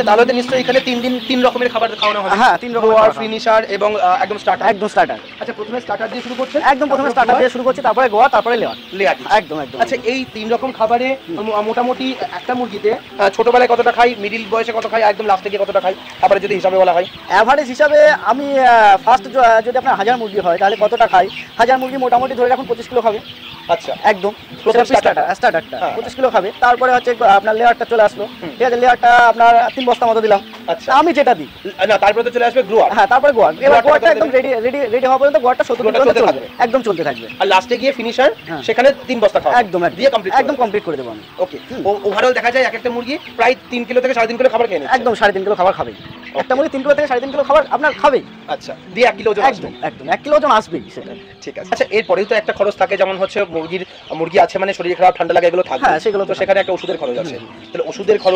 আচ্ছা তাহলে তো নিশ্চয়ই এখানে 3 রকমের খাবার খাওয়ানো হবে। হ্যাঁ 3 রকমের আর ফিনিশার এবং একদম স্টার্টার। একদম স্টার্টার। আচ্ছা প্রথমে স্টার্টার দিয়ে শুরু করছেন? একদম প্রথমে স্টার্টার দিয়ে শুরু করছি, তারপরে গোয়া, তারপরে লেয়ার। একদম একদম। আচ্ছা এই 3 রকম খাবারে মোটামুটি একটা মুরগিতে ছোটবেলায় কতটা খাই, মিডিল বয়সে কত খাই, একদম লাস্টে গিয়ে কতটা খাই খাবারের যদি হিসাবে বলা হয়? অ্যাভারেজ হিসাবে আমি ফার্স্ট যদি আপনার 1000 মুরগি হয় তাহলে কতটা খাই, 1000 মুরগি মোটামুটি ধরে রাখুন 25 কিলো খাবে। আচ্ছা একদম প্রথম স্টার্টারটা 25 কিলো খাবে। তারপরে হচ্ছে আপনার লেয়ারটা চলে আসলো, ঠিক আছে, লেয়ারটা আপনার 3 বস্তা মতো দিলাম। আচ্ছা আমি যেটা দিই না তারপরে তো চলে আসবে গ্রোয়ার। হ্যাঁ তারপরে গোয়া, এবার গোয়াটা একদম রেডি হওয়া পর্যন্ত গোয়াটা 70 কিলো চলতে থাকবে, একদম চলতে থাকবে। আর লাস্টে গিয়ে ফিনিশার সেখানে 3 বস্তা খাওয়া একদম দিয়ে কমপ্লিট করে দেব আমি। ওকে ওভারঅল দেখা যায় এক একটা মুরগি প্রায় 3 কিলো থেকে 3.5 কিলো খাবার খেয়ে নেয়। একদম 3.5 কিলো খাবার খাবে একটা মুরগি, 3 কিলো থেকে 3.5 কিলো খাবার আপনার খাবেই। আচ্ছা দিয়ে 1 কিলো ওজন আসবে। একদম 1 কিলো ওজন আসবেই সেটা। ঠিক আছে। আচ্ছা এরপরেও তো একটা খরচ থাকে, যেমন হচ্ছে মুরগি আছে মানে শরীর খারাপ ঠান্ডা লাগা এগুলো থাকে, হ্যাঁ সেগুলো তো সেখানে একটা ওষুধের খরচ আছে, তাহলে ওষুধের খরচ